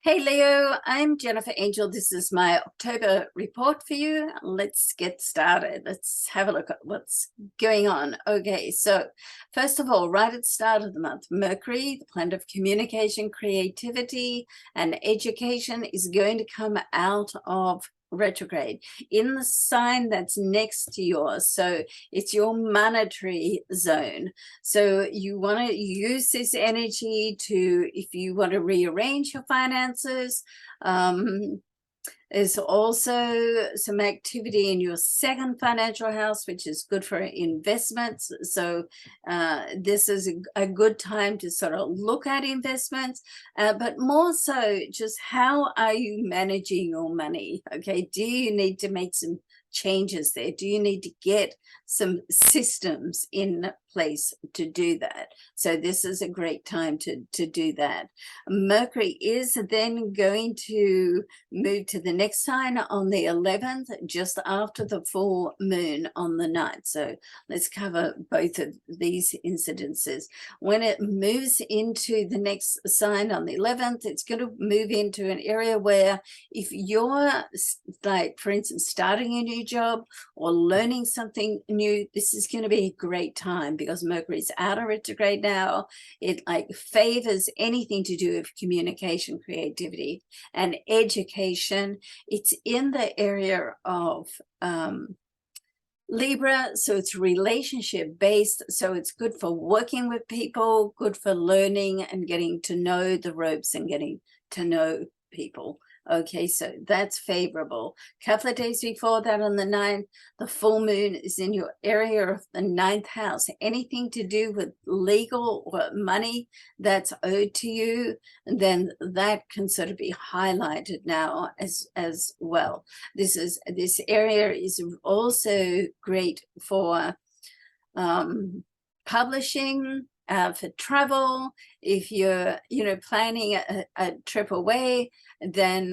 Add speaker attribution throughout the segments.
Speaker 1: Hey Leo, I'm Jennifer Angel. This is my October report for you. Let's get started. Let's have a look at what's going on. Okay, so first of all, right at the start of the month, Mercury, the planet of communication, creativity, and education, is going to come out of retrograde in the sign that's next to yours. So it's your monetary zone. So you want to use this energy to, if you want to rearrange your finances. There's also some activity in your second financial house, which is good for investments. So this is a good time to sort of look at investments, but more so just how are you managing your money? Okay, do you need to make some changes there? Do you need to get some systems in place to do that? So this is a great time to do that. Mercury is then going to move to the next sign on the 11th, just after the full moon on the 9th. So let's cover both of these incidences. When it moves into the next sign on the 11th, it's going to move into an area where if you're, like, for instance, starting a new job or learning something new, this is going to be a great time because Mercury's out of retrograde now. It like favors anything to do with communication, creativity, and education. It's in the area of Libra, so it's relationship based, so it's good for working with people, good for learning and getting to know the ropes and getting to know people. Okay, so that's favorable. Couple of days before that, on the 9th, the full moon is in your area of the 9th house. Anything to do with legal or money that's owed to you, then that can sort of be highlighted now as well. This area is also great for publishing, for travel. If you're planning a trip away, then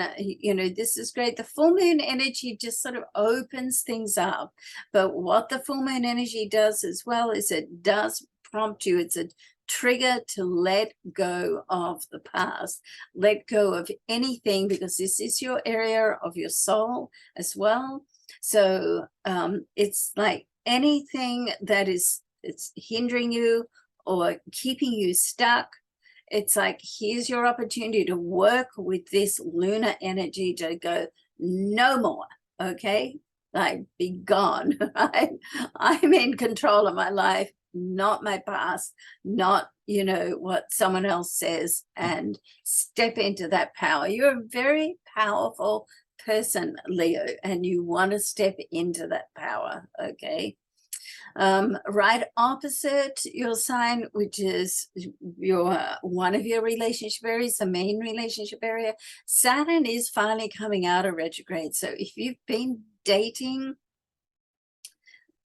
Speaker 1: this is great. The full moon energy just sort of opens things up, but what the full moon energy does as well is it does prompt you. It's a trigger to let go of the past, let go of anything, because this is your area of your soul as well. So it's like anything that is it's hindering you or keeping you stuck. It's like, here's your opportunity to work with this lunar energy to go, no more. Okay, like, be gone. I'm in control of my life, not my past, not what someone else says, and step into that power. You're a very powerful person, Leo, and you want to step into that power. Okay, right opposite your sign, which is your one of your relationship areas, the main relationship area, Saturn is finally coming out of retrograde. So if you've been dating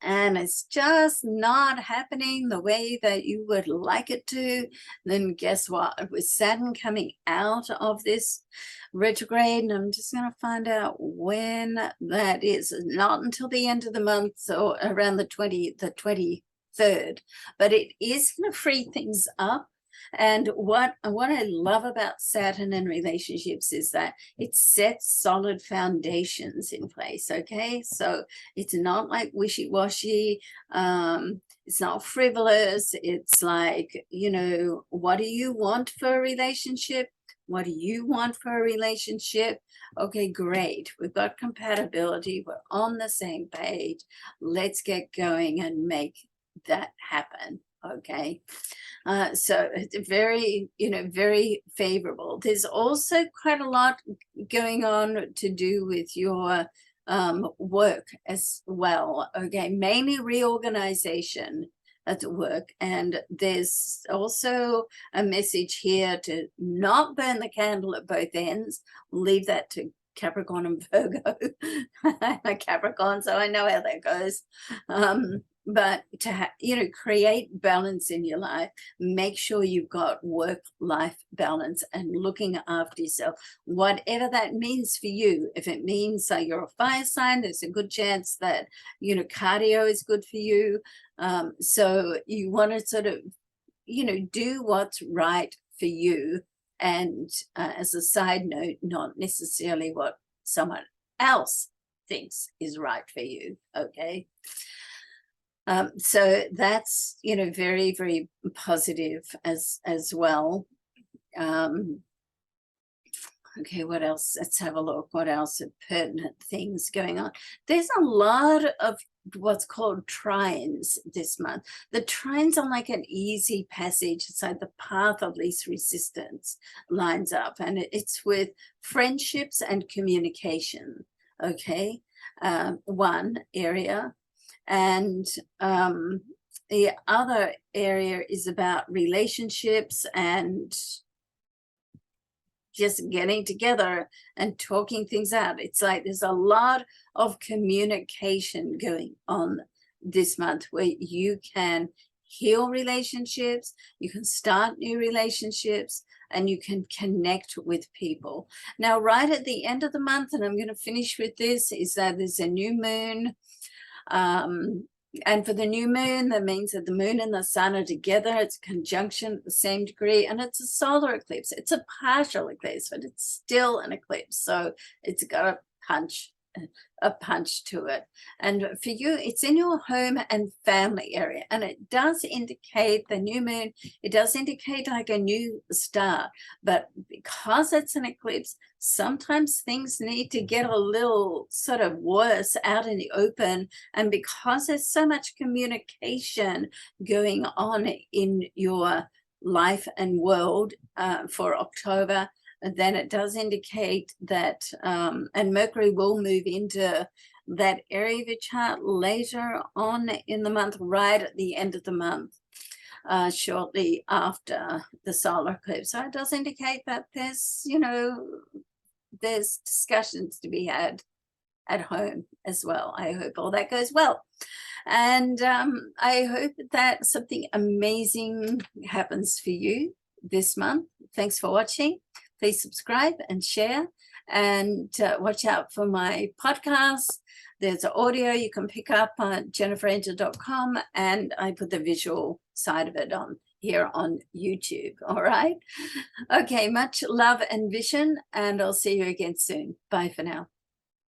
Speaker 1: and it's just not happening the way that you would like it to, then guess what? With Saturn coming out of this retrograde, and I'm just going to find out when that is, not until the end of the month, so around the 23rd, but it is going to free things up. And what I love about Saturn and relationships is that it sets solid foundations in place. Okay, so it's not like wishy-washy. It's not frivolous. It's like, what do you want for a relationship? What do you want for a relationship? Okay, great. We've got compatibility. We're on the same page. Let's get going and make that happen. Okay, so it's very, very favorable. There's also quite a lot going on to do with your work as well. Okay, mainly reorganization at work, and there's also a message here to not burn the candle at both ends. Leave that to Capricorn and Virgo. Capricorn, so I know how that goes. But to create balance in your life, make sure you've got work-life balance and looking after yourself, whatever that means for you. If it means you're a fire sign, there's a good chance that cardio is good for you. So you want to sort of do what's right for you and as a side note, not necessarily what someone else thinks is right for you. Okay. So that's, you know, very, very positive as well. Okay, what else? Let's have a look. What else are pertinent things going on? There's a lot of what's called trines this month. The trines are like an easy passage. It's like the path of least resistance lines up, and it's with friendships and communication. Okay, one area. And the other area is about relationships and just getting together and talking things out. It's like there's a lot of communication going on this month where you can heal relationships, you can start new relationships, and you can connect with people. Now, right at the end of the month, and I'm going to finish with this, is that there's a new moon. And for the new moon, that means that the moon and the sun are together. It's a conjunction at the same degree, and it's a solar eclipse. It's a partial eclipse, but it's still an eclipse. So it's got a punch to it. And for you, it's in your home and family area, and it does indicate the new moon. It does indicate like a new start, but because it's an eclipse, sometimes things need to get a little sort of worse out in the open. And because there's so much communication going on in your life and world for October, then it does indicate that, and Mercury will move into that area of your chart later on in the month, right at the end of the month, shortly after the solar eclipse. So it does indicate that there's, you know, there's discussions to be had at home as well. I hope all that goes well. And I hope that something amazing happens for you this month. Thanks for watching. Please subscribe and share, and watch out for my podcast. There's audio you can pick up on jenniferangel.com, and I put the visual side of it on here on YouTube. All right. Okay, much love and vision, and I'll see you again soon. Bye for now.